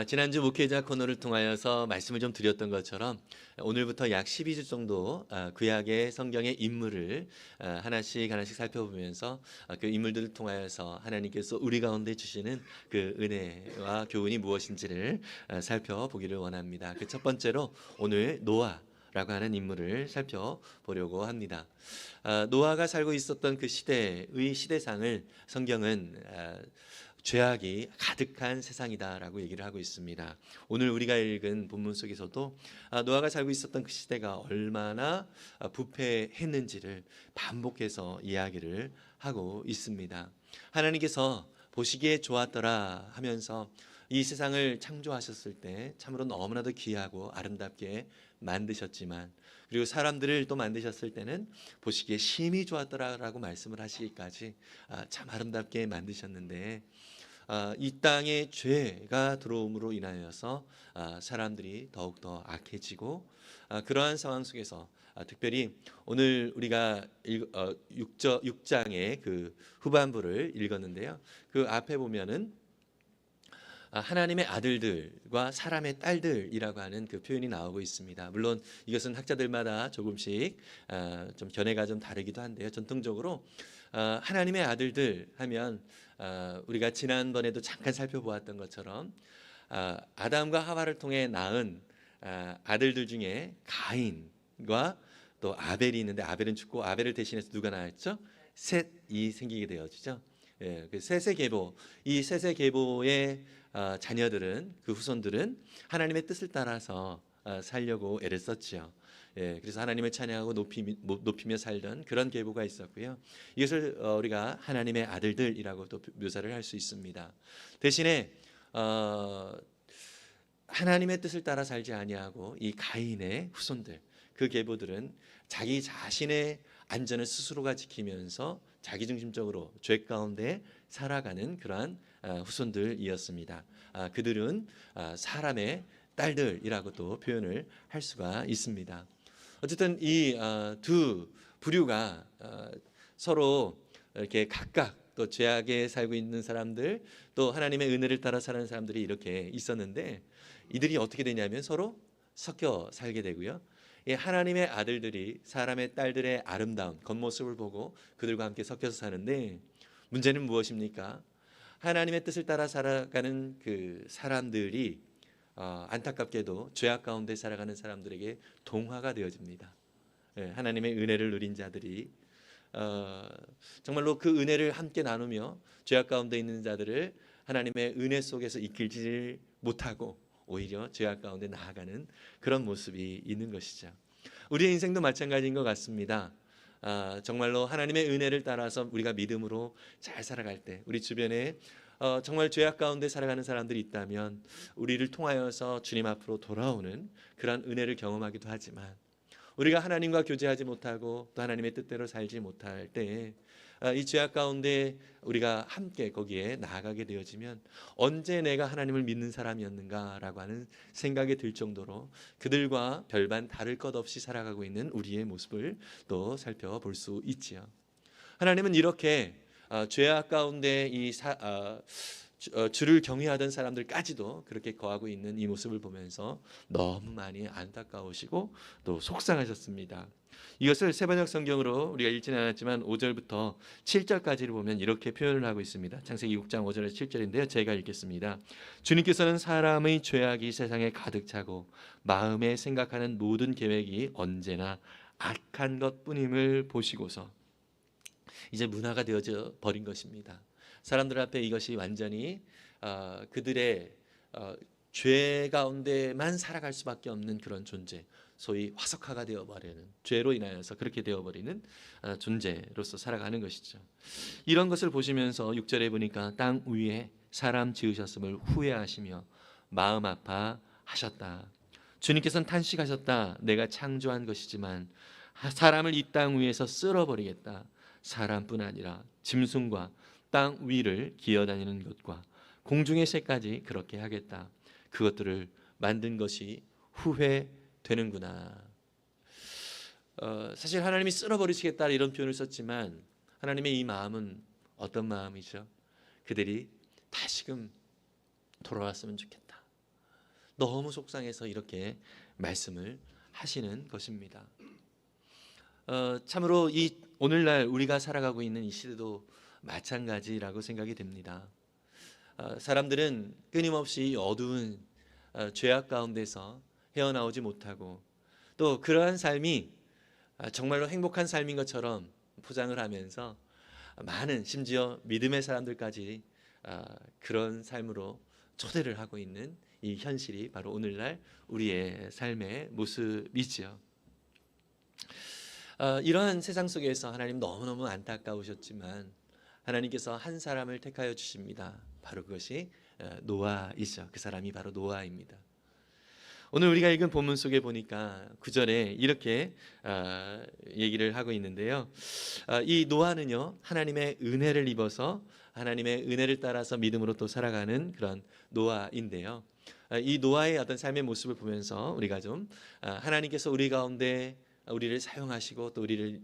지난주 목회자 코너를 통하여서 말씀을 좀 드렸던 것처럼 오늘부터 약 12주 정도 구약의 성경의 인물을 하나씩 살펴보면서 그 인물들을 통하여서 하나님께서 우리 가운데 주시는 그 은혜와 교훈이 무엇인지를 살펴보기를 원합니다. 그 첫 번째로 오늘 노아라고 하는 인물을 살펴보려고 합니다. 노아가 살고 있었던 그 시대의 시대상을 성경은 죄악이 가득한 세상이다라고 얘기를 하고 있습니다. 오늘 우리가 읽은 본문 속에서도 노아가 살고 있었던 그 시대가 얼마나 부패했는지를 반복해서 이야기를 하고 있습니다. 하나님께서 보시기에 좋았더라 하면서 이 세상을 창조하셨을 때 참으로 너무나도 귀하고 아름답게 만드셨지만, 그리고 사람들을 또 만드셨을 때는 보시기에 심히 좋았더라라고 말씀을 하시기까지 참 아름답게 만드셨는데, 이 땅에 죄가 들어옴으로 인하여서 사람들이 더욱더 악해지고, 그러한 상황 속에서 특별히 오늘 우리가 6장의 그 후반부를 읽었는데요. 그 앞에 보면은 하나님의 아들들과 사람의 딸들이라고 하는 그 표현이 나오고 있습니다. 물론 이것은 학자들마다 조금씩 좀 견해가 좀 다르기도 한데요. 전통적으로 하나님의 아들들 하면 우리가 지난번에도 잠깐 살펴보았던 것처럼 아담과 하와를 통해 낳은 아들들 중에 가인과 또 아벨이 있는데, 아벨은 죽고 아벨을 대신해서 누가 낳았죠? 셋이 생기게 되어지죠. 예, 그 셋의 계보, 이 셋의 계보의 자녀들은, 그 후손들은 하나님의 뜻을 따라서 살려고 애를 썼지요. 예, 그래서 하나님을 찬양하고 높이며 살던 그런 계보가 있었고요. 이것을 우리가 하나님의 아들들이라고 또 묘사를 할 수 있습니다. 대신에 하나님의 뜻을 따라 살지 아니하고 이 가인의 후손들, 그 계보들은 자기 자신의 안전을 스스로가 지키면서 자기중심적으로 죄 가운데 살아가는 그러한 후손들이었습니다. 그들은 사람의 딸들이라고 또 표현을 할 수가 있습니다. 어쨌든 이 두 부류가 서로 이렇게 각각 또 죄악에 살고 있는 사람들, 또 하나님의 은혜를 따라 사는 사람들이 이렇게 있었는데, 이들이 어떻게 되냐면 서로 섞여 살게 되고요. 하나님의 아들들이 사람의 딸들의 아름다운 겉모습을 보고 그들과 함께 섞여서 사는데, 문제는 무엇입니까? 하나님의 뜻을 따라 살아가는 그 사람들이 안타깝게도 죄악 가운데 살아가는 사람들에게 동화가 되어집니다. 하나님의 은혜를 누린 자들이 정말로 그 은혜를 함께 나누며 죄악 가운데 있는 자들을 하나님의 은혜 속에서 이끌지 못하고 오히려 죄악 가운데 나아가는 그런 모습이 있는 것이죠. 우리의 인생도 마찬가지인 것 같습니다. 정말로 하나님의 은혜를 따라서 우리가 믿음으로 잘 살아갈 때, 우리 주변에 정말 죄악 가운데 살아가는 사람들이 있다면 우리를 통하여서 주님 앞으로 돌아오는 그런 은혜를 경험하기도 하지만, 우리가 하나님과 교제하지 못하고 또 하나님의 뜻대로 살지 못할 때 이 죄악 가운데 우리가 함께 거기에 나아가게 되어지면 언제 내가 하나님을 믿는 사람이었는가라고 하는 생각이 들 정도로 그들과 별반 다를 것 없이 살아가고 있는 우리의 모습을 또 살펴볼 수 있지요. 하나님은 이렇게 죄악 가운데 주를 경외하던 사람들까지도 그렇게 거하고 있는 이 모습을 보면서 너무 많이 안타까우시고 또 속상하셨습니다. 이것을 세번역 성경으로 우리가 읽지는 않았지만 5절부터 7절까지를 보면 이렇게 표현을 하고 있습니다. 창세기 6장 5절에서 7절인데요. 제가 읽겠습니다. 주님께서는 사람의 죄악이 세상에 가득 차고 마음에 생각하는 모든 계획이 언제나 악한 것뿐임을 보시고서, 이제 문화가 되어져 버린 것입니다. 사람들 앞에 이것이 완전히 그들의 죄 가운데만 살아갈 수밖에 없는 그런 존재, 소위 화석화가 되어버리는, 죄로 인하여서 그렇게 되어버리는 존재로서 살아가는 것이죠. 이런 것을 보시면서 6절에 보니까 땅 위에 사람 지으셨음을 후회하시며 마음 아파하셨다. 주님께서는 탄식하셨다. 내가 창조한 것이지만 사람을 이 땅 위에서 쓸어버리겠다. 사람뿐 아니라 짐승과 땅 위를 기어다니는 것과 공중의 새까지 그렇게 하겠다. 그것들을 만든 것이 후회되는구나. 사실 하나님이 쓸어버리시겠다 이런 표현을 썼지만 하나님의 이 마음은 어떤 마음이죠? 그들이 다시금 돌아왔으면 좋겠다. 너무 속상해서 이렇게 말씀을 하시는 것입니다. 참으로 이 오늘날 우리가 살아가고 있는 이 시대도 마찬가지라고 생각이 됩니다. 사람들은 끊임없이 어두운 죄악 가운데서 헤어나오지 못하고 또 그러한 삶이 정말로 행복한 삶인 것처럼 포장을 하면서 많은 심지어 믿음의 사람들까지 그런 삶으로 초대를 하고 있는 이 현실이 바로 오늘날 우리의 삶의 모습이지요. 이러한 세상 속에서 하나님 너무너무 안타까우셨지만 하나님께서 한 사람을 택하여 주십니다. 바로 그것이 노아이죠. 그 사람이 바로 노아입니다. 오늘 우리가 읽은 본문 속에 보니까 9절에 이렇게 얘기를 하고 있는데요. 이 노아는요, 하나님의 은혜를 입어서 하나님의 은혜를 따라서 믿음으로 또 살아가는 그런 노아인데요. 이 노아의 어떤 삶의 모습을 보면서 우리가 좀 하나님께서 우리 가운데 우리를 사용하시고 또 우리를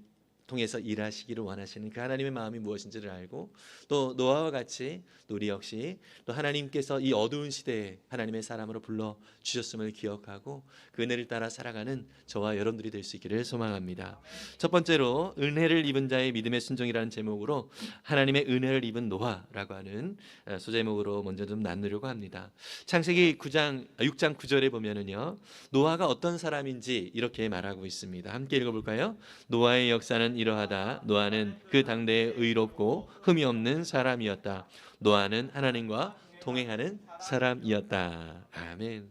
통해서 일하시기를 원하시는 그 하나님의 마음이 무엇인지를 알고 또 노아와 같이 또 우리 역시 또 하나님께서 이 어두운 시대에 하나님의 사람으로 불러 주셨음을 기억하고 그 은혜를 따라 살아가는 저와 여러분들이 될 수 있기를 소망합니다. 첫 번째로 은혜를 입은 자의 믿음의 순종이라는 제목으로 하나님의 은혜를 입은 노아라고 하는 소제목으로 먼저 좀 나누려고 합니다. 창세기 6장 9절에 보면은요, 노아가 어떤 사람인지 이렇게 말하고 있습니다. 함께 읽어볼까요? 노아의 역사는 이러하다. 노아는 그 당대에 의롭고 흠이 없는 사람이었다. 노아는 하나님과 동행하는 사람이었다. 아멘.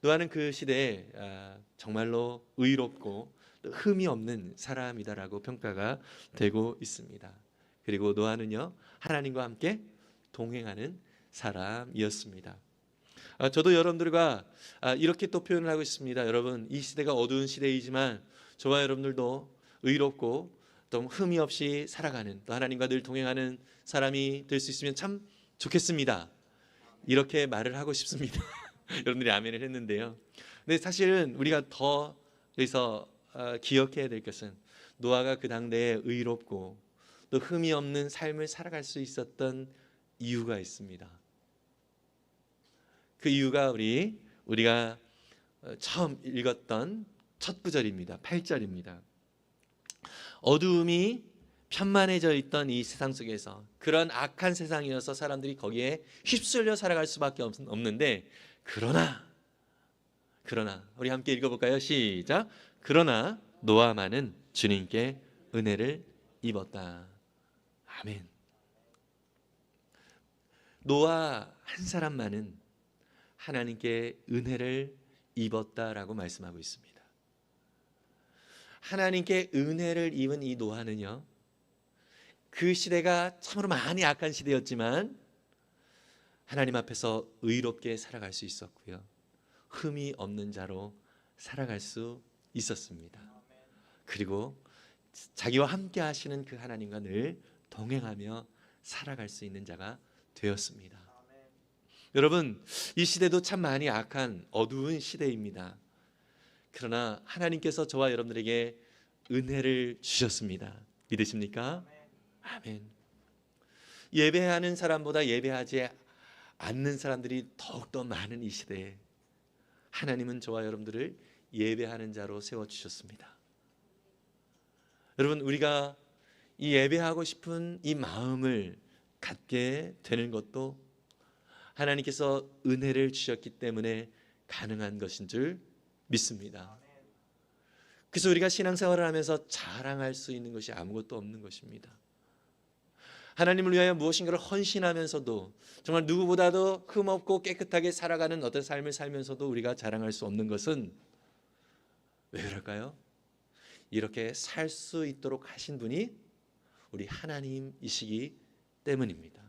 노아는 그 시대에 정말로 의롭고 흠이 없는 사람이다라고 평가가 되고 있습니다. 그리고 노아는요, 하나님과 함께 동행하는 사람이었습니다. 저도 여러분들과 이렇게 또 표현을 하고 있습니다. 여러분, 이 시대가 어두운 시대이지만 저와 여러분들도 의롭고 또 흠이 없이 살아가는 또 하나님과 늘 동행하는 사람이 될 수 있으면 참 좋겠습니다. 이렇게 말을 하고 싶습니다. 여러분들이 아멘을 했는데요. 근데 사실은 우리가 더 여기서 기억해야 될 것은 노아가 그 당대에 의롭고 또 흠이 없는 삶을 살아갈 수 있었던 이유가 있습니다. 그 이유가 우리가 처음 읽었던 첫 구절입니다. 8절입니다. 어두움이 편만해져 있던 이 세상 속에서 그런 악한 세상이어서 사람들이 거기에 휩쓸려 살아갈 수밖에 없는데 그러나 우리 함께 읽어볼까요? 시작. 그러나 노아만은 주님께 은혜를 입었다. 아멘. 노아 한 사람만은 하나님께 은혜를 입었다라고 말씀하고 있습니다. 하나님께 은혜를 입은 이 노아는요, 그 시대가 참으로 많이 악한 시대였지만 하나님 앞에서 의롭게 살아갈 수 있었고요, 흠이 없는 자로 살아갈 수 있었습니다. 그리고 자기와 함께 하시는 그 하나님과 늘 동행하며 살아갈 수 있는 자가 되었습니다. 여러분, 이 시대도 참 많이 악한 어두운 시대입니다. 그러나 하나님께서 저와 여러분들에게 은혜를 주셨습니다. 믿으십니까? 아멘. 예배하는 사람보다 예배하지 않는 사람들이 더욱더 많은 이 시대에 하나님은 저와 여러분들을 예배하는 자로 세워주셨습니다. 여러분, 우리가 이 예배하고 싶은 이 마음을 갖게 되는 것도 하나님께서 은혜를 주셨기 때문에 가능한 것인 줄 믿습니다. 그래서 우리가 신앙생활을 하면서 자랑할 수 있는 것이 아무것도 없는 것입니다. 하나님을 위하여 무엇인가를 헌신하면서도 정말 누구보다도 흠없고 깨끗하게 살아가는 어떤 삶을 살면서도 우리가 자랑할 수 없는 것은 왜 그럴까요? 이렇게 살 수 있도록 하신 분이 우리 하나님이시기 때문입니다.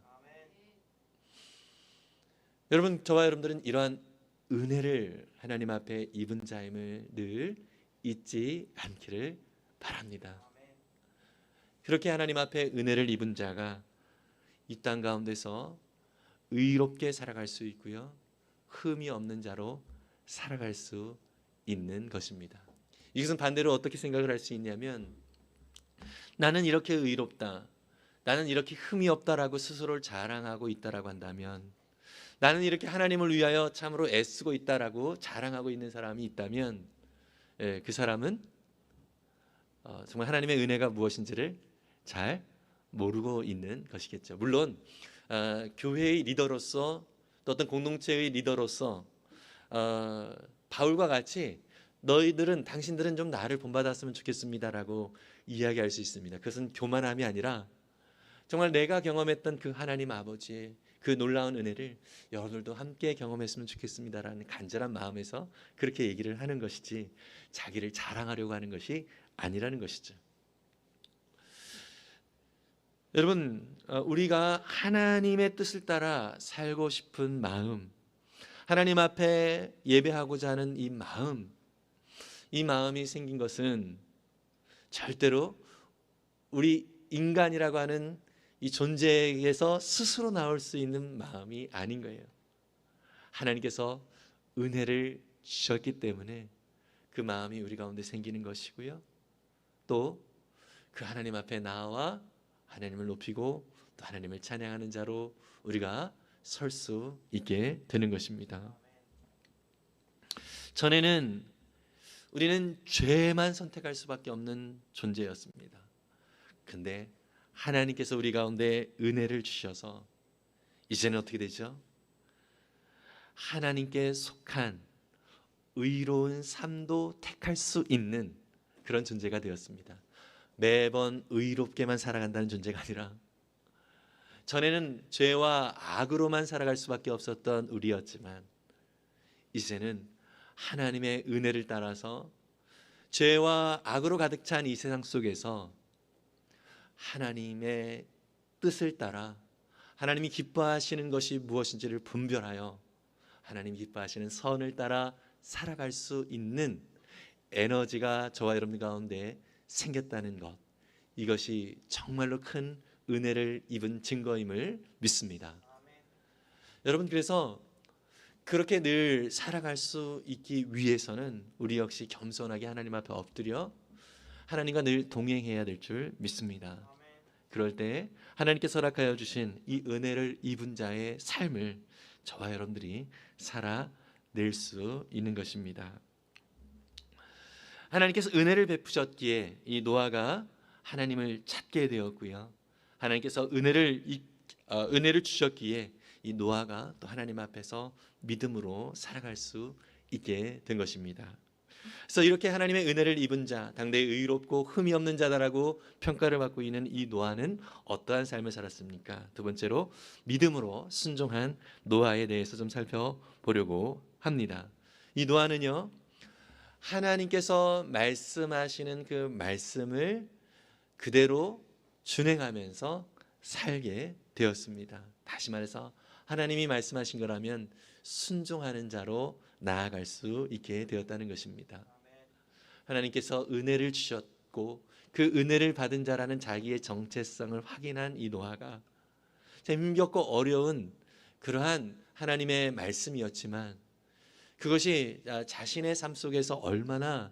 여러분, 저와 여러분들은 이러한 은혜를 하나님 앞에 입은 자임을 늘 잊지 않기를 바랍니다. 그렇게 하나님 앞에 은혜를 입은 자가 이 땅 가운데서 의롭게 살아갈 수 있고요, 흠이 없는 자로 살아갈 수 있는 것입니다. 이것은 반대로 어떻게 생각을 할 수 있냐면, 나는 이렇게 의롭다, 나는 이렇게 흠이 없다라고 스스로를 자랑하고 있다라고 한다면 나는 이렇게 하나님을 위하여 참으로 애쓰고 있다라고 자랑하고 있는 사람이 있다면 그 사람은 정말 하나님의 은혜가 무엇인지를 잘 모르고 있는 것이겠죠. 물론 교회의 리더로서 또 어떤 공동체의 리더로서 바울과 같이 당신들은 좀 나를 본받았으면 좋겠습니다라고 이야기할 수 있습니다. 그것은 교만함이 아니라 정말 내가 경험했던 그 하나님 아버지의 그 놀라운 은혜를 여러분들도 함께 경험했으면 좋겠습니다라는 간절한 마음에서 그렇게 얘기를 하는 것이지 자기를 자랑하려고 하는 것이 아니라는 것이죠. 여러분, 우리가 하나님의 뜻을 따라 살고 싶은 마음, 하나님 앞에 예배하고자 하는 이 마음이 생긴 것은 절대로 우리 인간이라고 하는 이 존재에게서 스스로 나올 수 있는 마음이 아닌 거예요. 하나님께서 은혜를 주셨기 때문에 그 마음이 우리 가운데 생기는 것이고요. 또 그 하나님 앞에 나와 하나님을 높이고 또 하나님을 찬양하는 자로 우리가 설 수 있게 되는 것입니다. 전에는 우리는 죄만 선택할 수밖에 없는 존재였습니다. 근데 하나님께서 우리 가운데 은혜를 주셔서 이제는 어떻게 되죠? 하나님께 속한 의로운 삶도 택할 수 있는 그런 존재가 되었습니다. 매번 의롭게만 살아간다는 존재가 아니라 전에는 죄와 악으로만 살아갈 수밖에 없었던 우리였지만 이제는 하나님의 은혜를 따라서 죄와 악으로 가득 찬 이 세상 속에서 하나님의 뜻을 따라 하나님이 기뻐하시는 것이 무엇인지를 분별하여 하나님 기뻐하시는 선을 따라 살아갈 수 있는 에너지가 저와 여러분 가운데 생겼다는 것, 이것이 정말로 큰 은혜를 입은 증거임을 믿습니다. 여러분, 그래서 그렇게 늘 살아갈 수 있기 위해서는 우리 역시 겸손하게 하나님 앞에 엎드려 하나님과 늘 동행해야 될 줄 믿습니다. 그럴 때 하나님께서 허락하여 주신 이 은혜를 입은 자의 삶을 저와 여러분들이 살아낼 수 있는 것입니다. 하나님께서 은혜를 베푸셨기에 이 노아가 하나님을 찾게 되었고요. 하나님께서 은혜를 주셨기에 이 노아가 또 하나님 앞에서 믿음으로 살아갈 수 있게 된 것입니다. 그래서 이렇게 하나님의 은혜를 입은 자, 당대에 의롭고 흠이 없는 자다라고 평가를 받고 있는 이 노아는 어떠한 삶을 살았습니까? 두 번째로 믿음으로 순종한 노아에 대해서 좀 살펴보려고 합니다. 이 노아는요, 하나님께서 말씀하시는 그 말씀을 그대로 준행하면서 살게 되었습니다. 다시 말해서 하나님이 말씀하신 거라면 순종하는 자로 나아갈 수 있게 되었다는 것입니다. 하나님께서 은혜를 주셨고 그 은혜를 받은 자라는 자기의 정체성을 확인한 이 노아가 힘겹고 어려운 그러한 하나님의 말씀이었지만 그것이 자신의 삶 속에서 얼마나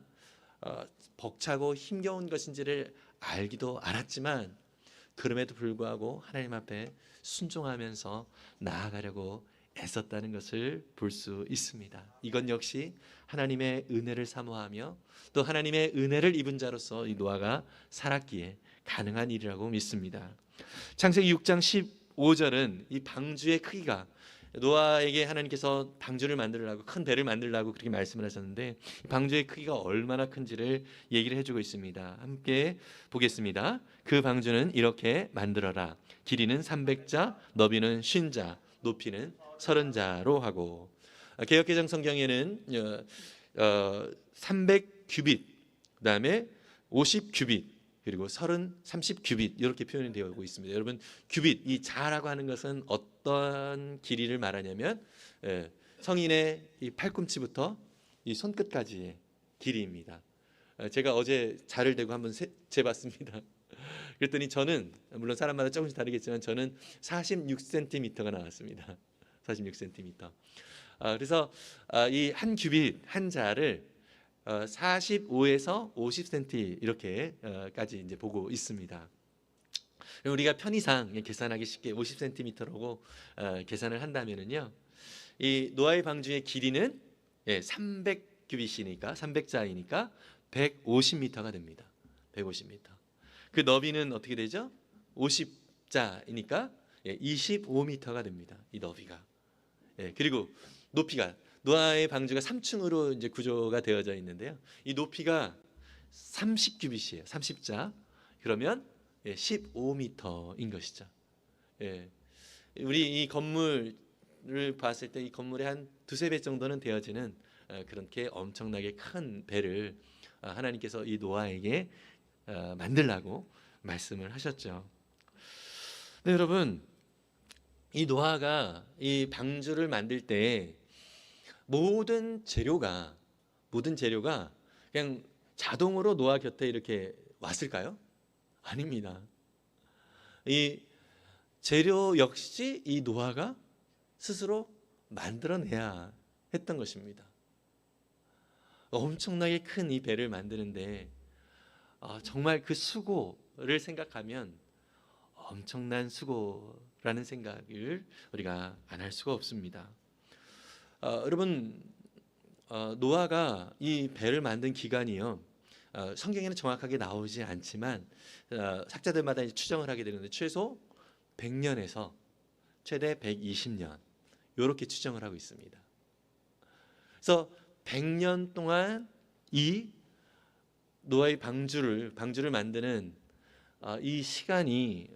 벅차고 힘겨운 것인지를 알기도 알았지만 그럼에도 불구하고 하나님 앞에 순종하면서 나아가려고 애썼다는 것을 볼 수 있습니다. 이건 역시 하나님의 은혜를 사모하며 또 하나님의 은혜를 입은 자로서 이 노아가 살았기에 가능한 일이라고 믿습니다. 창세기 6장 15절은 이 방주의 크기가 노아에게 하나님께서 방주를 만들라고 큰 배를 만들라고 그렇게 말씀을 하셨는데 방주의 크기가 얼마나 큰지를 얘기를 해주고 있습니다. 함께 보겠습니다. 그 방주는 이렇게 만들어라. 길이는 300자, 너비는 50자, 높이는 30자로 하고 개역개정 성경에는 300규빗, 그다음에 50규빗, 그리고 30규빗 이렇게 표현이 되어 있습니다. 여러분, 규빗, 이 자라고 하는 것은 어떤 길이를 말하냐면 성인의 이 팔꿈치부터 이 손끝까지의 길이입니다. 제가 어제 자를 대고 한번 재봤습니다. 그랬더니 저는 물론 사람마다 조금씩 다르겠지만 저는 46cm가 나왔습니다. 46cm. 그래서 이 한 규빗 한 자를 45에서 50cm 이렇게까지 이제 보고 있습니다. 우리가 편의상 계산하기 쉽게 50cm라고 계산을 한다면은요, 이 노아의 방주의 길이는 300규빗이니까 300자이니까 150m가 됩니다. 150m. 그 너비는 어떻게 되죠? 50자이니까 25m가 됩니다. 이 너비가. 그리고 높이가 노아의 방주가 3층으로 이제 구조가 되어져 있는데요. 이 높이가 30규빗이에요. 30자. 그러면 15m인 것이죠. 우리 이 건물을 봤을 때 이 건물의 한 두세 배 정도는 되어지는 그렇게 엄청나게 큰 배를 하나님께서 이 노아에게 만들라고 말씀을 하셨죠. 네, 여러분, 이 노아가 이 방주를 만들 때 모든 재료가 그냥 자동으로 노아 곁에 이렇게 왔을까요? 아닙니다. 이 재료 역시 이 노아가 스스로 만들어내야 했던 것입니다. 엄청나게 큰 이 배를 만드는데 정말 그 수고를 생각하면 엄청난 수고라는 생각을 우리가 안 할 수가 없습니다. 여러분, 노아가 이 배를 만든 기간이요, 성경에는 정확하게 나오지 않지만 학자들마다 이제 추정을 하게 되는데 최소 100년에서 최대 120년 이렇게 추정을 하고 있습니다. 그래서 100년 동안 이 노아의 방주를 만드는 이 시간이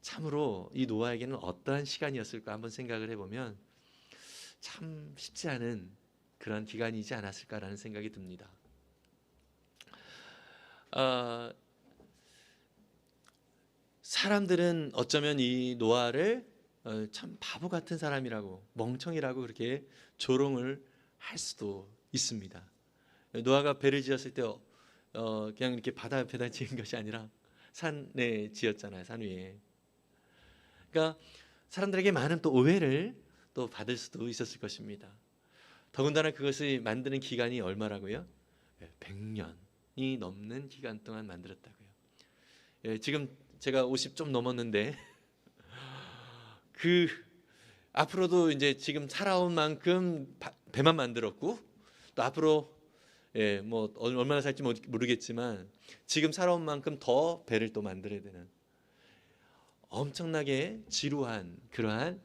참으로 이 노아에게는 어떠한 시간이었을까 한번 생각을 해보면 참 쉽지 않은 그런 기간이지 않았을까라는 생각이 듭니다. 사람들은 어쩌면 이 노아를 참 바보 같은 사람이라고, 멍청이라고 그렇게 조롱을 할 수도 있습니다. 노아가 배를 지었을 때 그냥 이렇게 바다 옆에다 지은 것이 아니라 산에 지었잖아요. 산 위에. 그러니까 사람들에게 많은 또 오해를 또 받을 수도 있었을 것입니다. 더군다나 그것을 만드는 기간이 얼마라고요? 100년이 넘는 기간 동안 만들었다고요. 지금 제가 50 좀 넘었는데 그 앞으로도 이제 지금 살아온 만큼 배만 만들었고, 또 앞으로 뭐 얼마나 살지 모르겠지만 지금 살아온 만큼 더 배를 또 만들어야 되는 엄청나게 지루한 그러한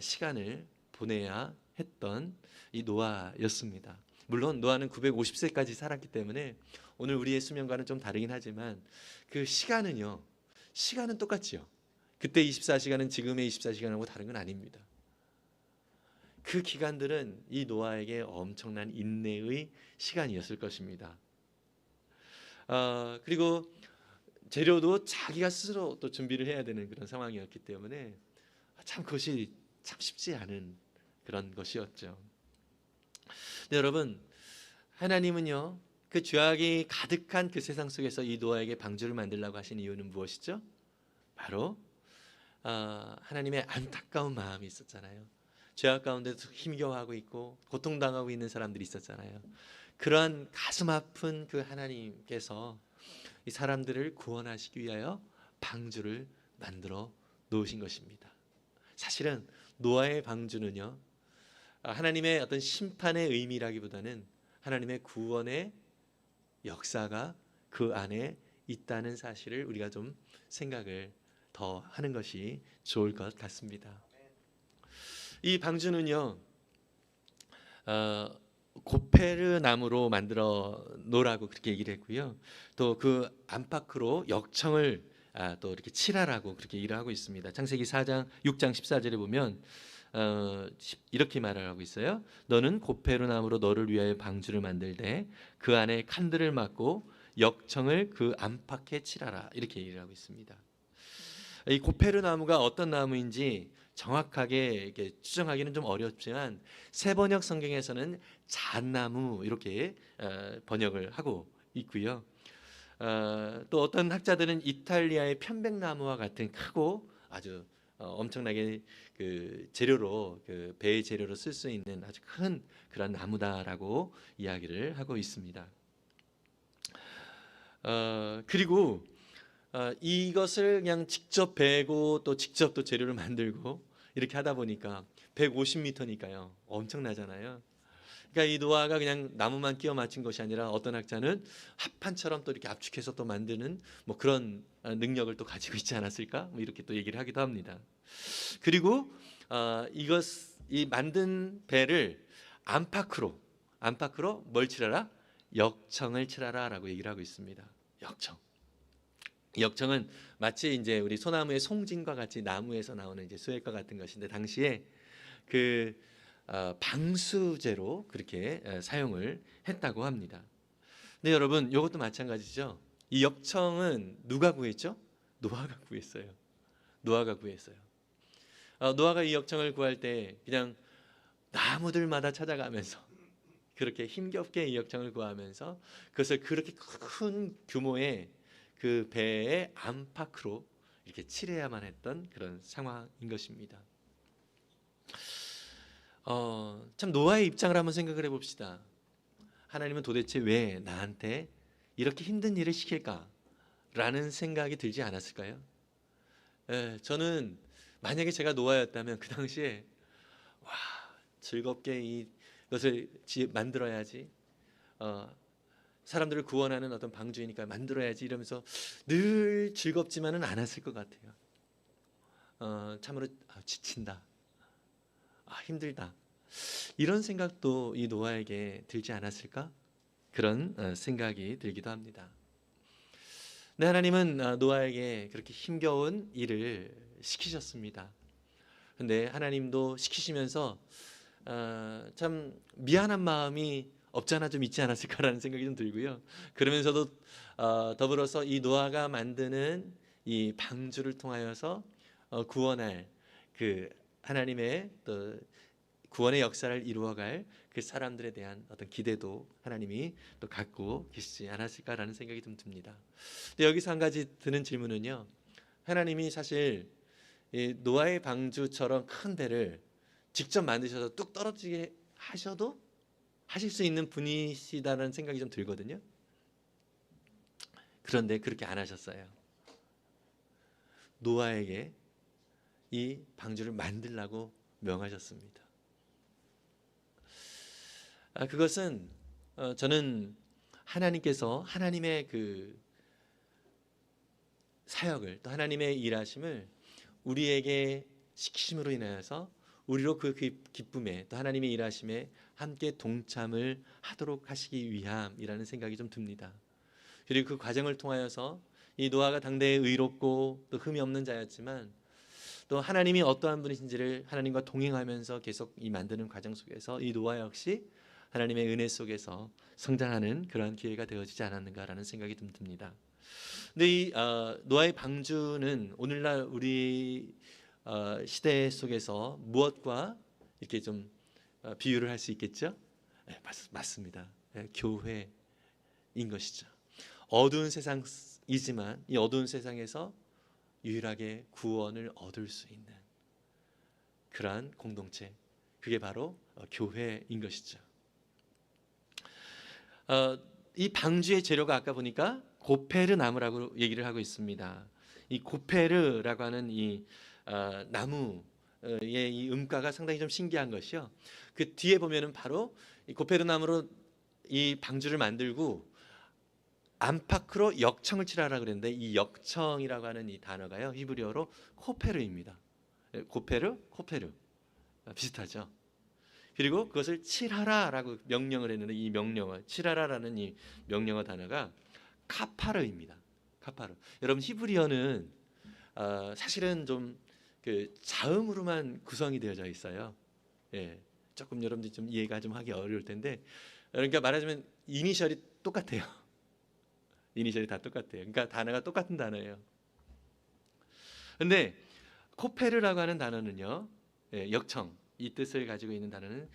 시간을 보내야 했던 이 노아였습니다. 물론 노아는 950세까지 살았기 때문에 오늘 우리의 수명과는 좀 다르긴 하지만 그 시간은 똑같지요. 그때 24시간은 지금의 24시간하고 다른 건 아닙니다. 그 기간들은 이 노아에게 엄청난 인내의 시간이었을 것입니다. 그리고 재료도 자기가 스스로 또 준비를 해야 되는 그런 상황이었기 때문에 참 그것이 참 쉽지 않은 그런 것이었죠. 네, 여러분, 하나님은요 그 죄악이 가득한 그 세상 속에서 이 노아에게 방주를 만들라고 하신 이유는 무엇이죠? 바로 하나님의 안타까운 마음이 있었잖아요. 죄악 가운데서 힘겨워하고 있고 고통당하고 있는 사람들이 있었잖아요. 그러한 가슴 아픈 그 하나님께서 이 사람들을 구원하시기 위하여 방주를 만들어 놓으신 것입니다. 사실은 노아의 방주는요 하나님의 어떤 심판의 의미라기보다는 하나님의 구원의 역사가 그 안에 있다는 사실을 우리가 좀 생각을 더 하는 것이 좋을 것 같습니다. 이 방주는요 고페르 나무로 만들어 놓으라고 그렇게 얘기를 했고요. 또 그 안팎으로 역청을 또 이렇게 칠하라고 그렇게 얘기를 하고 있습니다. 창세기 6장 14절에 보면 이렇게 말을 하고 있어요. 너는 고페르 나무로 너를 위하여 방주를 만들되 그 안에 칸들을 막고 역청을 그 안팎에 칠하라, 이렇게 얘기를 하고 있습니다. 이 고페르 나무가 어떤 나무인지 정확하게 이렇게 추정하기는 좀 어렵지만 세번역 성경에서는 잣나무 이렇게 번역을 하고 있고요. 또 어떤 학자들은 이탈리아의 편백나무와 같은 크고 아주 엄청나게 그 재료로 그 배의 재료로 쓸 수 있는 아주 큰 그런 나무다라고 이야기를 하고 있습니다. 그리고 이것을 그냥 직접 베고 또 직접 또 재료를 만들고 이렇게 하다 보니까 150m니까요. 엄청나잖아요. 그러니까 이 노아가 그냥 나무만 끼워 맞춘 것이 아니라 어떤 학자는 합판처럼 또 이렇게 압축해서 또 만드는 뭐 그런 능력을 또 가지고 있지 않았을까? 뭐 이렇게 또 얘기를 하기도 합니다. 그리고 이 만든 배를 안팎으로 뭘 칠하라? 역청을 칠하라라고 얘기를 하고 있습니다. 역청. 역청은 마치 이제 우리 소나무의 송진과 같이 나무에서 나오는 이제 수액과 같은 것인데 당시에 그 방수제로 그렇게 사용을 했다고 합니다. 근데 여러분 이것도 마찬가지죠. 이 역청은 누가 구했죠? 노아가 구했어요. 노아가 구했어요. 노아가 이 역청을 구할 때 그냥 나무들마다 찾아가면서 그렇게 힘겹게 이 역청을 구하면서 그것을 그렇게 큰 규모의 그 배의 안팎으로 이렇게 칠해야만 했던 그런 상황인 것입니다. 참 노아의 입장을 한번 생각을 해봅시다. 하나님은 도대체 왜 나한테 이렇게 힘든 일을 시킬까라는 생각이 들지 않았을까요? 저는 만약에 제가 노아였다면 그 당시에 와 즐겁게 이것을 만들어야지, 사람들을 구원하는 어떤 방주이니까 만들어야지 이러면서 늘 즐겁지만은 않았을 것 같아요. 참으로 지친다, 힘들다, 이런 생각도 이 노아에게 들지 않았을까? 그런 생각이 들기도 합니다. 네, 하나님은 노아에게 그렇게 힘겨운 일을 시키셨습니다. 근데 하나님도 시키시면서 참 미안한 마음이 없잖아 좀 있지 않았을까라는 생각이 좀 들고요. 그러면서도 더불어서 이 노아가 만드는 이 방주를 통하여서 구원할 그 하나님의 또 구원의 역사를 이루어갈 그 사람들에 대한 어떤 기대도 하나님이 또 갖고 계시지 않았을까라는 생각이 좀 듭니다. 근데 여기서 한 가지 드는 질문은요. 하나님이 사실 이 노아의 방주처럼 큰 배를 직접 만드셔서 뚝 떨어지게 하셔도 하실 수 있는 분이시다는 생각이 좀 들거든요. 그런데 그렇게 안 하셨어요. 노아에게 이 방주를 만들라고 명하셨습니다. 그것은 저는 하나님께서 하나님의 그 사역을 또 하나님의 일하심을 우리에게 시키심으로 인하여서 우리로 그 기쁨에 또 하나님의 일하심에 함께 동참을 하도록 하시기 위함이라는 생각이 좀 듭니다. 그리고 그 과정을 통하여서 이 노아가 당대에 의롭고 또 흠이 없는 자였지만 또 하나님이 어떠한 분이신지를 하나님과 동행하면서 계속 이 만드는 과정 속에서 이 노아 역시 하나님의 은혜 속에서 성장하는 그러한 기회가 되어지지 않았는가라는 생각이 좀 듭니다. 근데 이 노아의 방주는 오늘날 우리 시대 속에서 무엇과 이렇게 좀 비유를 할 수 있겠죠? 네, 맞습니다. 네, 교회인 것이죠. 어두운 세상이지만 이 어두운 세상에서 유일하게 구원을 얻을 수 있는 그러한 공동체, 그게 바로 교회인 것이죠. 이 방주의 재료가 아까 보니까 고페르 나무라고 얘기를 하고 있습니다. 이 고페르라고 하는 이 나무의 이 음가가 상당히 좀 신기한 것이요. 그 뒤에 보면은 바로 이 고페르 나무로 이 방주를 만들고 안팎으로 역청을 칠하라 그랬는데 이 역청이라고 하는 이 단어가요 히브리어로 코페르입니다. 고페르, 코페르 비슷하죠. 그리고 그것을 칠하라라고 명령을 했는데 이 명령어 칠하라라는 이 명령어 단어가 카파르입니다. 카파르. 여러분 히브리어는 사실은 좀 그 자음으로만 구성이 되어져 있어요. 예, 조금 여러분들이 좀 이해가 좀 하기 어려울 텐데 그러니까 말하자면 이니셜이 똑같아요. 이니셜이 다 똑같아요. 그러니까 단어가 똑같은 단어예요. 근데 코페르라고 하는 단어는요, 역청 이 뜻을 가지고 있는 단어는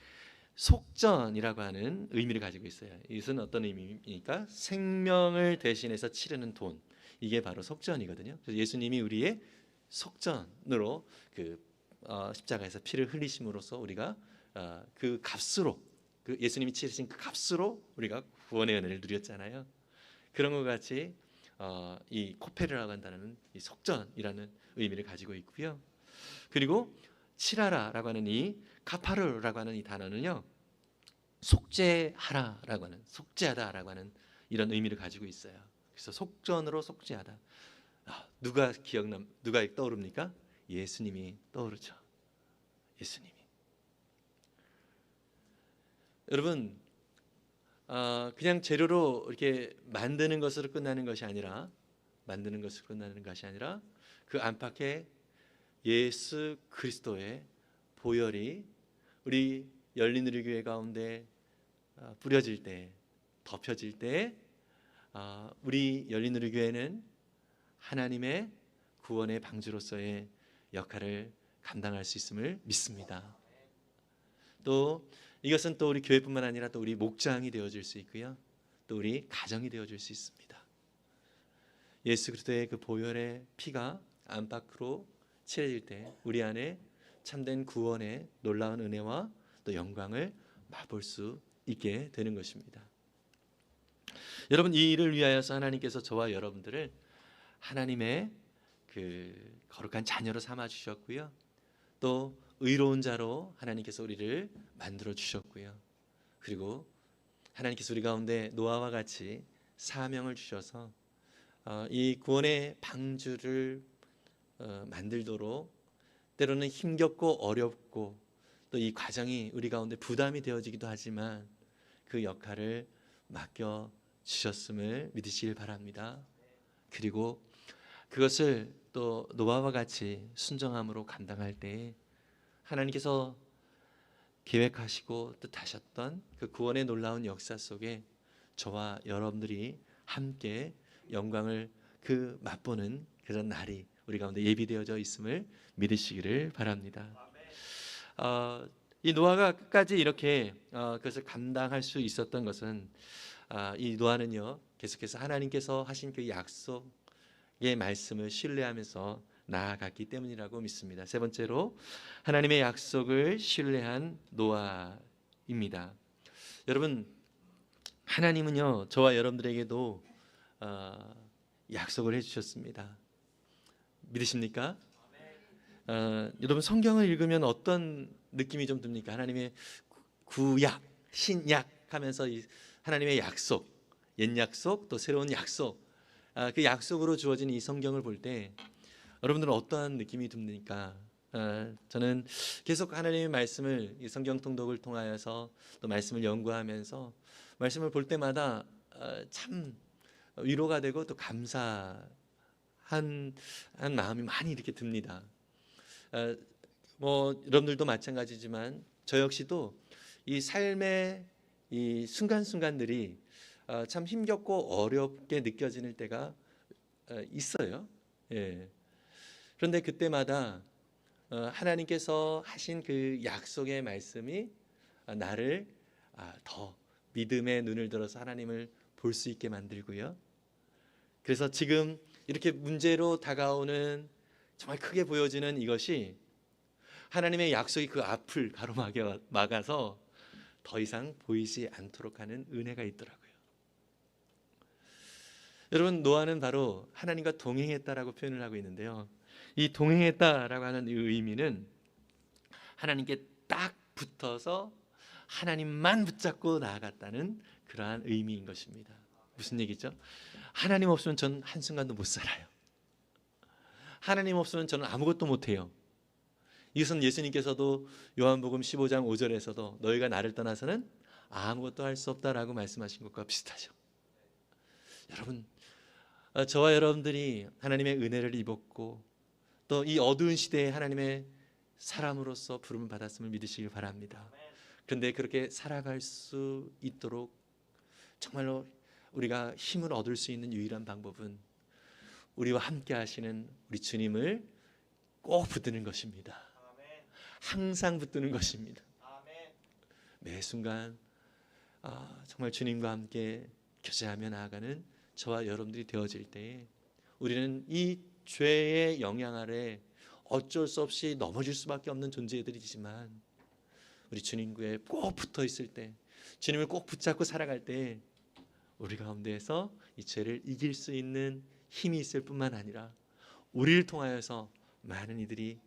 속전이라고 하는 의미를 가지고 있어요. 이것은 어떤 의미입니까? 생명을 대신해서 치르는 돈. 이게 바로 속전이거든요. 그래서 예수님이 우리의 속전으로 그 십자가에서 피를 흘리심으로써 우리가 그 값으로 그 예수님이 치르신 그 값으로 우리가 구원의 은혜를 누렸잖아요. 그런 것 같이 이 코페르라고 한다는 이 속전이라는 의미를 가지고 있고요. 그리고 칠하라라고 하는 이 카파르라고 하는 이 단어는요, 속죄하라라고 하는, 속죄하다라고 하는 이런 의미를 가지고 있어요. 그래서 속전으로 속죄하다. 누가 떠오릅니까? 예수님이 떠오르죠. 예수님이. 여러분, 그냥 재료로 이렇게 만드는 것으로 끝나는 것이 아니라 그 안팎에 예수 그리스도의 보혈이 우리 열린우리교회 가운데 뿌려질 때, 덮여질 때, 우리 열린우리교회는 하나님의 구원의 방주로서의 역할을 감당할 수 있음을 믿습니다. 또 이것은 또 우리 교회뿐만 아니라 또 우리 목장이 되어줄 수 있고요, 또 우리 가정이 되어줄 수 있습니다. 예수 그리스도의 그 보혈의 피가 안팎으로 칠해질 때 우리 안에 참된 구원의 놀라운 은혜와 또 영광을 맛볼 수 있게 되는 것입니다. 여러분, 이 일을 위하여서 하나님께서 저와 여러분들을 하나님의 그 거룩한 자녀로 삼아 주셨고요, 또 의로운 자로 하나님께서 우리를 만들어 주셨고요, 그리고 하나님께서 우리 가운데 노아와 같이 사명을 주셔서 이 구원의 방주를 만들도록 때로는 힘겹고 어렵고 또 이 과정이 우리 가운데 부담이 되어지기도 하지만 그 역할을 맡겨 주셨음을 믿으시길 바랍니다. 그리고 그것을 또 노아와 같이 순종함으로 감당할 때 하나님께서 계획하시고 뜻하셨던 그 구원의 놀라운 역사 속에 저와 여러분들이 함께 영광을 맛보는 그런 날이 우리 가운데 예비되어져 있음을 믿으시기를 바랍니다. 이 노아가 끝까지 이렇게 그것을 감당할 수 있었던 것은 이 노아는요, 계속해서 하나님께서 하신 그 약속의 말씀을 신뢰하면서 나아갔기 때문이라고 믿습니다. 세 번째로 하나님의 약속을 신뢰한 노아입니다. 여러분, 하나님은요, 저와 여러분들에게도 약속을 해주셨습니다. 믿으십니까? 여러분, 성경을 읽으면 어떤 느낌이 좀 듭니까? 하나님의 구약, 신약 하면서 이 하나님의 약속, 옛 약속, 또 새로운 약속, 그 약속으로 주어진 이 성경을 볼 때 여러분들은 어떠한 느낌이 듭니까? 저는 계속 하나님의 말씀을, 이 성경 통독을 통하여서 또 말씀을 연구하면서 말씀을 볼 때마다 참 위로가 되고 또 감사한 마음이 많이 이렇게 듭니다. 여러분들도 마찬가지지만 저 역시도 이 삶의 이 순간순간들이 참 힘겹고 어렵게 느껴지는 때가 있어요. 그런데 그때마다 하나님께서 하신 그 약속의 말씀이 나를 더 믿음의 눈을 들어서 하나님을 볼 수 있게 만들고요, 그래서 지금 이렇게 문제로 다가오는 정말 크게 보여지는 이것이 하나님의 약속이 그 앞을 가로막아서 더 이상 보이지 않도록 하는 은혜가 있더라고요. 여러분, 노아는 바로 하나님과 동행했다라고 표현을 하고 있는데요, 이 동행했다라고 하는 이 의미는 하나님께 딱 붙어서 하나님만 붙잡고 나아갔다는 그러한 의미인 것입니다. 무슨 얘기죠? 하나님 없으면 저는 한순간도 못 살아요. 하나님 없으면 저는 아무것도 못해요. 이것은 예수님께서도 요한복음 15장 5절에서도 너희가 나를 떠나서는 아무것도 할 수 없다라고 말씀하신 것과 비슷하죠. 여러분, 저와 여러분들이 하나님의 은혜를 입었고 또 이 어두운 시대에 하나님의 사람으로서 부름을 받았음을 믿으시길 바랍니다. 그런데 그렇게 살아갈 수 있도록 정말로 우리가 힘을 얻을 수 있는 유일한 방법은 우리와 함께 하시는 우리 주님을 꼭 붙드는 것입니다. 항상 붙드는 것입니다. 매 순간 정말 주님과 함께 교제하며 나아가는 저와 여러분들이 되어질 때에 우리는 이 죄의 영향 아래 어쩔 수 없이 넘어질 수밖에 없는 존재들이지만 우리 주님께 꼭 붙어 있을 때, 주님을 꼭 붙잡고 살아갈 때 우리 가운데에서 이 죄를 이길 수 있는 힘이 있을 뿐만 아니라 우리를 통하여서 많은 이들이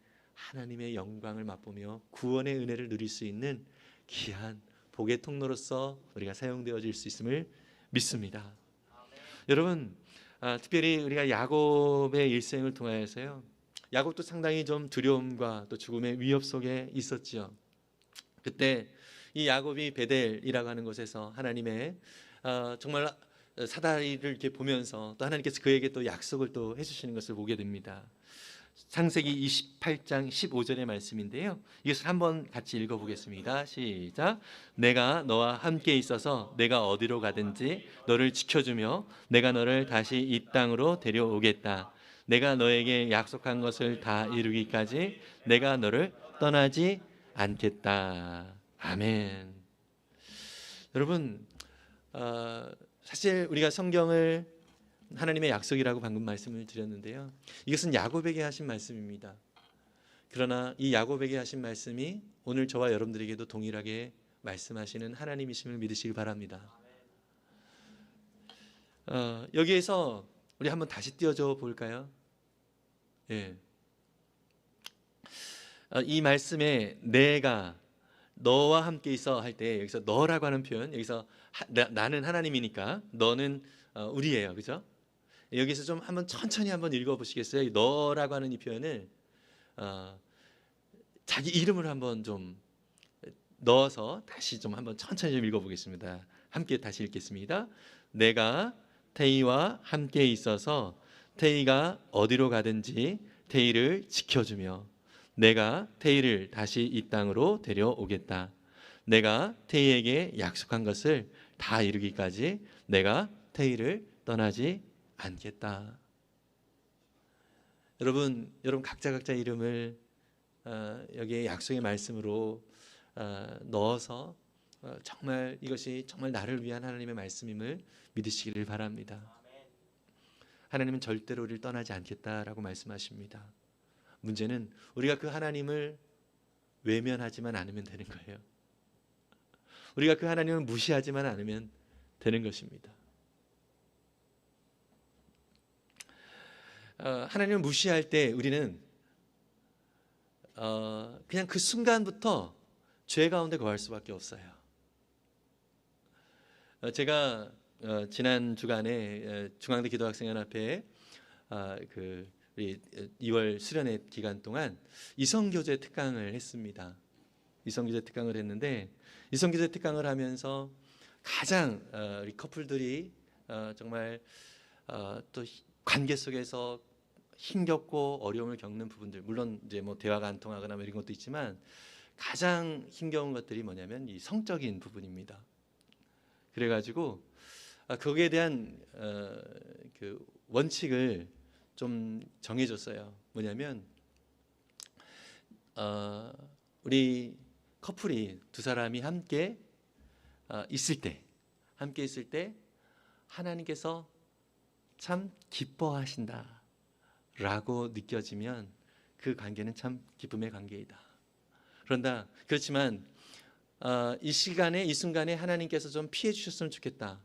하나님의 영광을 맛보며 구원의 은혜를 누릴 수 있는 귀한 복의 통로로서 우리가 사용되어질 수 있음을 믿습니다. 여러분, 특별히 우리가 야곱의 일생을 통하여서요, 야곱도 상당히 좀 두려움과 또 죽음의 위협 속에 있었지요. 그때 이 야곱이 베델이라고 하는 곳에서 하나님의 정말 사다리를 이렇게 보면서 또 하나님께서 그에게 또 약속을 또 해주시는 것을 보게 됩니다. 창세기 28장 15절의 말씀인데요, 이것을 한번 같이 읽어보겠습니다. 시작. 내가 너와 함께 있어서 내가 어디로 가든지 너를 지켜주며 내가 너를 다시 이 땅으로 데려오겠다. 내가 너에게 약속한 것을 다 이루기까지 내가 너를 떠나지 않겠다. 아멘. 여러분, 사실 우리가 성경을 하나님의 약속이라고 방금 말씀을 드렸는데요, 이것은 야곱에게 하신 말씀입니다. 그러나 이 야곱에게 하신 말씀이 오늘 저와 여러분들에게도 동일하게 말씀하시는 하나님이심을 믿으시기 바랍니다. 여기에서 우리 한번 다시 띄워줘 볼까요? 예. 이 말씀에 내가 너와 함께 있어 할 때 여기서 너라고 하는 표현, 여기서 나는 하나님이니까 너는 우리예요, 그죠? 여기서 좀 한번 천천히 한번 읽어보시겠어요? 너라고 하는 이 표현을 자기 이름을 한번 좀 넣어서 다시 좀 한번 천천히 좀 읽어보겠습니다. 함께 다시 읽겠습니다. 내가 태희와 함께 있어서 태희가 어디로 가든지 태희를 지켜주며 내가 태희를 다시 이 땅으로 데려오겠다. 내가 태희에게 약속한 것을 다 이루기까지 내가 태희를 떠나지 않겠다. 여러분 각자 이름을 여기에 약속의 말씀으로 넣어서 정말 이것이 정말 나를 위한 하나님의 말씀임을 믿으시기를 바랍니다. 하나님은 절대로 우리를 떠나지 않겠다라고 말씀하십니다. 문제는 우리가 그 하나님을 외면하지만 않으면 되는 거예요. 우리가 그 하나님을 무시하지만 않으면 되는 것입니다. 하나님을 무시할 때 우리는 그냥 그 순간부터 죄 가운데 거할 수밖에 없어요. 제가 지난 주간에 중앙대 기도학생연합회에 우리 2월 수련회 기간 동안 이성교제 특강을 했습니다. 이성교제 특강을 했는데 이성교제 특강을 하면서 가장 우리 커플들이 정말 또 관계 속에서 힘겹고 어려움을 겪는 부분들, 물론 이제 뭐 대화가 안 통하거나 이런 것도 있지만 가장 힘겨운 것들이 뭐냐면 이 성적인 부분입니다. 그래가지고 거기에 대한 그 원칙을 좀 정해줬어요. 뭐냐면 우리 커플이 두 사람이 함께 있을 때 하나님께서 참 기뻐하신다 라고 느껴지면 그 관계는 참 기쁨의 관계이다. 그렇지만 이 시간에 이 순간에 하나님께서 좀 피해 주셨으면 좋겠다.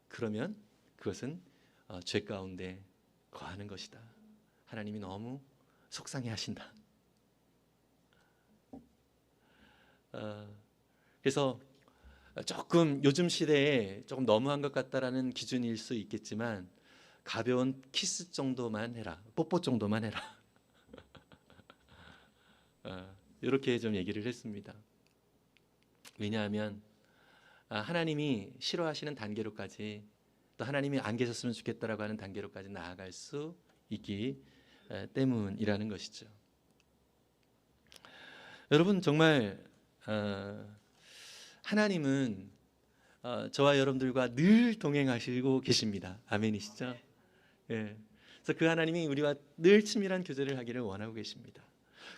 그러면 그것은 죄 가운데 거하는 것이다. 하나님이 너무 속상해 하신다. 그래서 조금 요즘 시대에 조금 너무한 것 같다라는 기준일 수 있겠지만 가벼운 키스 정도만 해라, 뽀뽀 정도만 해라. 이렇게 좀 얘기를 했습니다. 왜냐하면 하나님이 싫어하시는 단계로까지, 또 하나님이 안 계셨으면 좋겠다라고 하는 단계로까지 나아갈 수 있기 때문이라는 것이죠. 여러분 정말 하나님은 저와 여러분들과 늘 동행하시고 계십니다. 아멘이시죠? 예. 그래서 그 하나님이 우리와 늘 친밀한 교제를 하기를 원하고 계십니다.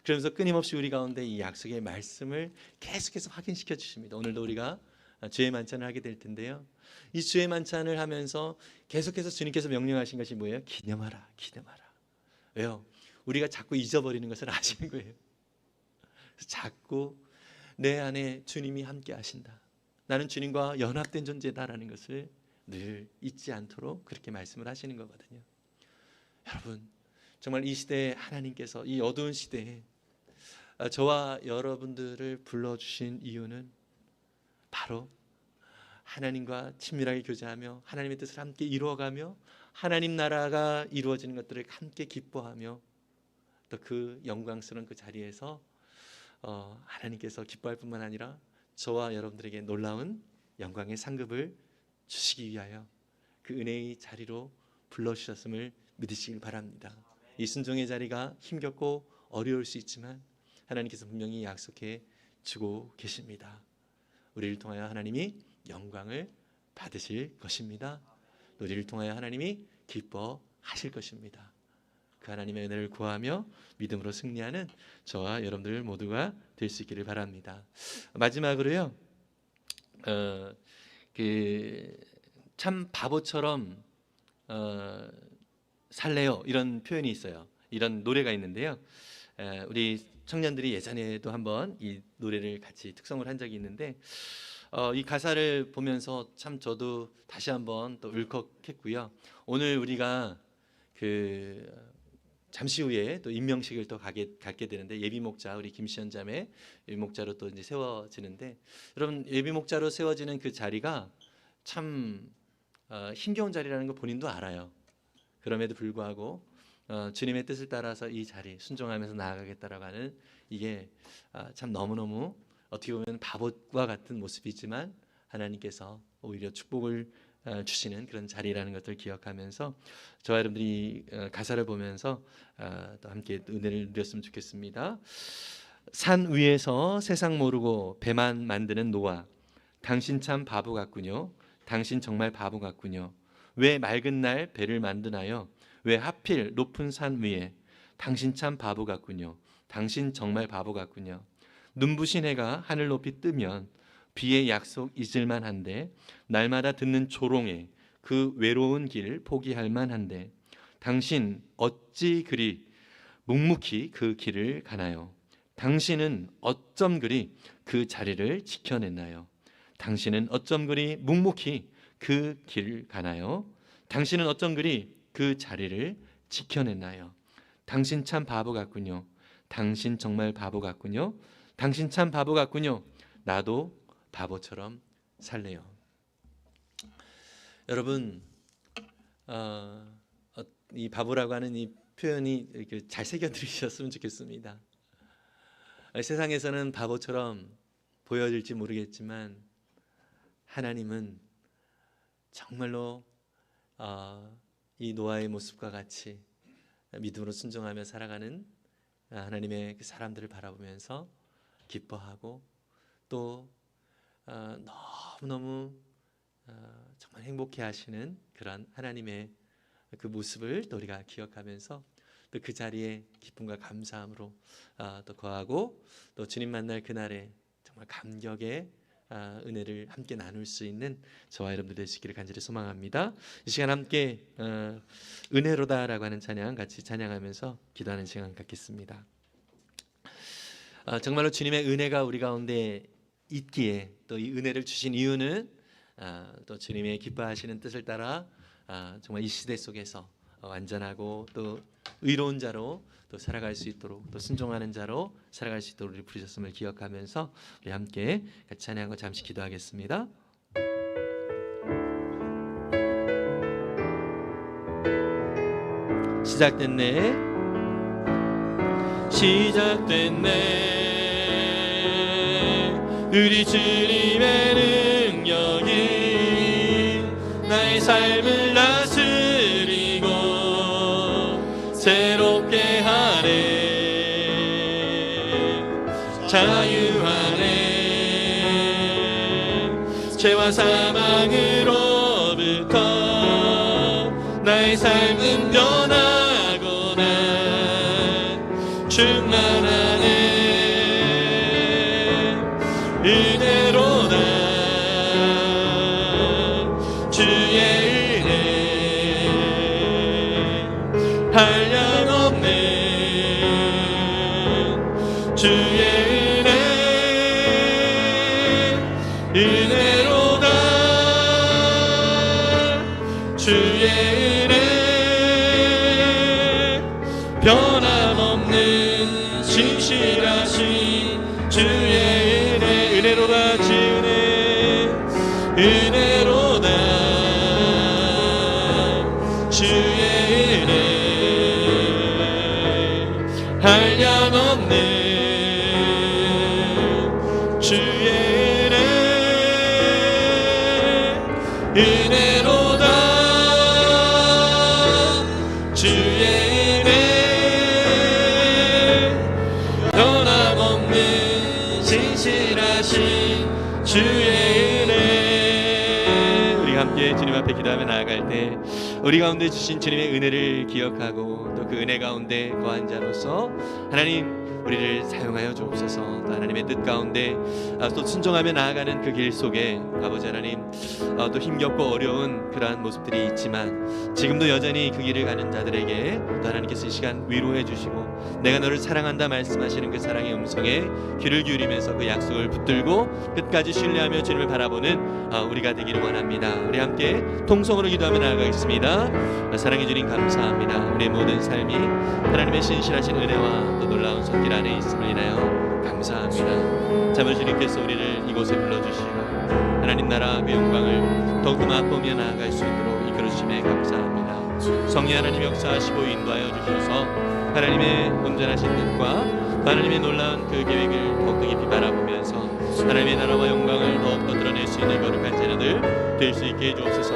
그러면서 끊임없이 우리 가운데 이 약속의 말씀을 계속해서 확인시켜 주십니다. 오늘도 우리가 주의 만찬을 하게 될 텐데요, 이 주의 만찬을 하면서 계속해서 주님께서 명령하신 것이 뭐예요? 기념하라, 기념하라. 왜요? 우리가 자꾸 잊어버리는 것을 아시는 거예요. 그래서 자꾸 내 안에 주님이 함께 하신다, 나는 주님과 연합된 존재다라는 것을 늘 잊지 않도록 그렇게 말씀을 하시는 거거든요. 여러분 정말 이 시대에 하나님께서, 이 어두운 시대에 저와 여러분들을 불러주신 이유는 바로 하나님과 친밀하게 교제하며 하나님의 뜻을 함께 이루어가며 하나님 나라가 이루어지는 것들을 함께 기뻐하며 또 그 영광스러운 그 자리에서 하나님께서 기뻐할 뿐만 아니라 저와 여러분들에게 놀라운 영광의 상급을 주시기 위하여 그 은혜의 자리로 불러주셨음을 믿으시길 바랍니다. 이 순종의 자리가 힘겹고 어려울 수 있지만 하나님께서 분명히 약속해 주고 계십니다. 우리를 통하여 하나님이 영광을 받으실 것입니다. 우리를 통하여 하나님이 기뻐하실 것입니다. 그 하나님의 은혜를 구하며 믿음으로 승리하는 저와 여러분들 모두가 될 수 있기를 바랍니다. 마지막으로요, 참 바보처럼 살래요, 이런 표현이 있어요. 이런 노래가 있는데요. 우리 청년들이 예전에도 한번 이 노래를 같이 특송을 한 적이 있는데 이 가사를 보면서 참 저도 다시 한번 또 울컥했고요. 오늘 우리가 잠시 후에 또 임명식을 또 갖게 되는데 예비 목자 우리 김시현 자매 예비 목자로 또 이제 세워지는데, 여러분 예비 목자로 세워지는 그 자리가 참 힘겨운 자리라는 거 본인도 알아요. 그럼에도 불구하고 주님의 뜻을 따라서 이 자리 순종하면서 나아가겠다라고 하는 이게 참 너무너무 어떻게 보면 바보와 같은 모습이지만 하나님께서 오히려 축복을 주시는 그런 자리라는 것을 기억하면서 저와 여러분들이 가사를 보면서 또 함께 은혜를 누렸으면 좋겠습니다. 산 위에서 세상 모르고 배만 만드는 노아, 당신 참 바보 같군요. 당신 정말 바보 같군요. 왜 맑은 날 배를 만드나요? 왜 하필 높은 산 위에? 당신 참 바보 같군요. 당신 정말 바보 같군요. 눈부신 해가 하늘 높이 뜨면 비의 약속 잊을만 한데, 날마다 듣는 조롱에 그 외로운 길 포기할 만한데, 당신 어찌 그리 묵묵히 그 길을 가나요? 당신은 어쩜 그리 그 자리를 지켜냈나요? 당신은 어쩜 그리 묵묵히 그 길을 가나요? 당신은 어쩜 그리 그 자리를 지켜냈나요? 당신 참 바보 같군요. 당신 정말 바보 같군요. 당신 참 바보 같군요. 나도 바보처럼 살래요. 여러분, 이 바보라고 하는 이 표현이 이렇게 잘 새겨들으셨으면 좋겠습니다. 세상에서는 바보처럼 보여질지 모르겠지만 하나님은 정말로 이 노아의 모습과 같이 믿음으로 순종하며 살아가는 하나님의 그 사람들을 바라보면서 기뻐하고 또 너무너무 정말 행복해 하시는 그런 하나님의 그 모습을 또 우리가 기억하면서 또 그 자리에 기쁨과 감사함으로 또 거하고 또 주님 만날 그날에 정말 감격의 은혜를 함께 나눌 수 있는 저와 여러분들 되시기를 간절히 소망합니다. 이 시간 함께 은혜로다라고 하는 찬양 같이 찬양하면서 기도하는 시간 갖겠습니다. 정말로 주님의 은혜가 우리 가운데 있기에 또 이 은혜를 주신 이유는 또 주님의 기뻐하시는 뜻을 따라 정말 이 시대 속에서 완전하고 또 의로운 자로 또 살아갈 수 있도록 또 순종하는 자로 살아갈 수 있도록 우리 부르셨음을 기억하면서 우리 함께 같이 찬양하고 잠시 기도하겠습니다. 시작됐네, 시작됐네. 우리 주님의 능력이 나의 삶을 다스리고 새롭게 하네. 자유하네. 죄와 사망으로부터 나의 삶은 변하고 난 충만하네. 은혜로다 주의 은혜 한량없네. 주의 은혜 은혜로다 주의 은혜 변함없는 신실하신 은혜로다 주의 은혜 한량없는 주의 은혜 은혜로다 주의 은혜 변함없는 신실하신 주의 은혜. 우리 함께 주님 앞에 기도하며 나아갈 때 우리 가운데 주신 주님의 은혜를 기억하고 또 그 은혜 가운데 거한 자로서 하나님 우리를 사용하여 주옵소서. 또 하나님의 뜻 가운데 또 순종하며 나아가는 그 길 속에 아버지 하나님 또 힘겹고 어려운 그러한 모습들이 있지만 지금도 여전히 그 길을 가는 자들에게 또 하나님께서 이 시간 위로해 주시고 내가 너를 사랑한다 말씀하시는 그 사랑의 음성에 귀를 기울이면서 그 약속을 붙들고 끝까지 신뢰하며 주님을 바라보는 우리가 되기를 원합니다. 우리 함께 통성으로 기도하며 나아가겠습니다. 사랑해 주님 감사합니다. 우리의 모든 삶이 하나님의 신실하신 은혜와 또 놀라운 손길 안에 있음을 인하여 감사합니다. 참으로 주님께서 우리를 이곳에 불러주시고 하나님 나라 그 영광을 더욱더 맛보며 나아갈 수 있도록 이끌어주심에 감사합니다. 성령 하나님 역사하시고 인도하여 주셔서 하나님의 온전하신 뜻과 하나님의 놀라운 그 계획을 더욱더 깊이 바라보면서 하나님의 나라와 영광을 더욱더 드러낼 수 있는 거룩한 자녀들 될 수 있게 해주옵소서.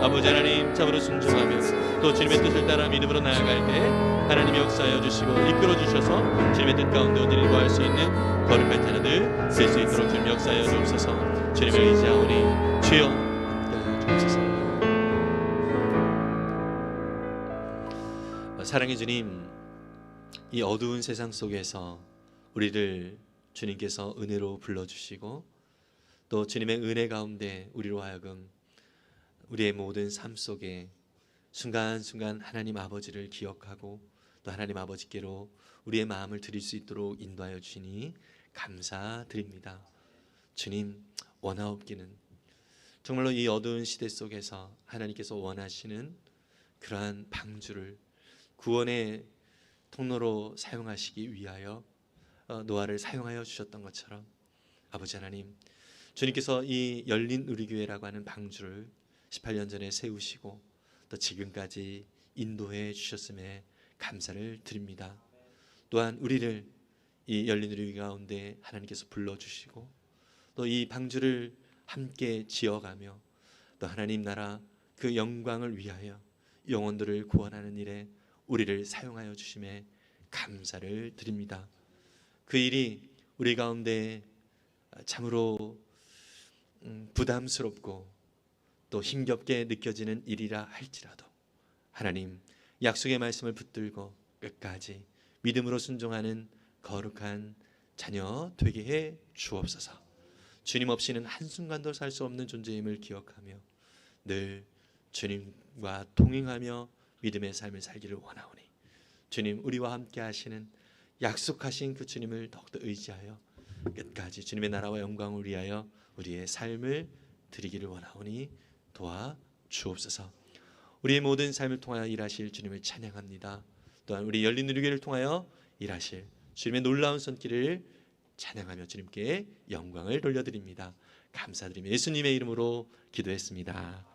아버지 하나님 참으로 순종하며 또 주님의 뜻을 따라 믿음으로 나아갈 때 하나님 역사하여 주시고 이끌어 주셔서 주님의 뜻 가운데 온전히 거할 수 있는 거룩한 자녀들 될 수 있도록 주님 역사하여 주옵소서. 주님을 의지하오니 주여 함께하여 주옵소서. 사랑의 주님, 이 어두운 세상 속에서 우리를 주님께서 은혜로 불러주시고 또 주님의 은혜 가운데 우리로 하여금 우리의 모든 삶 속에 순간순간 하나님 아버지를 기억하고 또 하나님 아버지께로 우리의 마음을 드릴 수 있도록 인도하여 주시니 감사드립니다. 주님, 원하옵기는 정말로 이 어두운 시대 속에서 하나님께서 원하시는 그러한 방주를 구원의 통로로 사용하시기 위하여 노아를 사용하여 주셨던 것처럼 아버지 하나님, 주님께서 이 열린 우리교회라고 하는 방주를 18년 전에 세우시고 또 지금까지 인도해 주셨음에 감사를 드립니다. 또한 우리를 이 열린 우리 가운데 하나님께서 불러주시고 또 이 방주를 함께 지어가며 또 하나님 나라 그 영광을 위하여 영혼들을 구원하는 일에 우리를 사용하여 주심에 감사를 드립니다. 그 일이 우리 가운데 참으로 부담스럽고 또 힘겹게 느껴지는 일이라 할지라도 하나님 약속의 말씀을 붙들고 끝까지 믿음으로 순종하는 거룩한 자녀 되게 해 주옵소서. 주님 없이는 한순간도 살 수 없는 존재임을 기억하며 늘 주님과 동행하며 믿음의 삶을 살기를 원하오니 주님 우리와 함께 하시는 약속하신 그 주님을 더욱더 의지하여 끝까지 주님의 나라와 영광을 위하여 우리의 삶을 드리기를 원하오니 도와 주옵소서. 우리의 모든 삶을 통하여 일하실 주님을 찬양합니다. 또한 우리 열린 우리교회를 통하여 일하실 주님의 놀라운 손길을 찬양하며 주님께 영광을 돌려드립니다. 감사드리며 예수님의 이름으로 기도했습니다.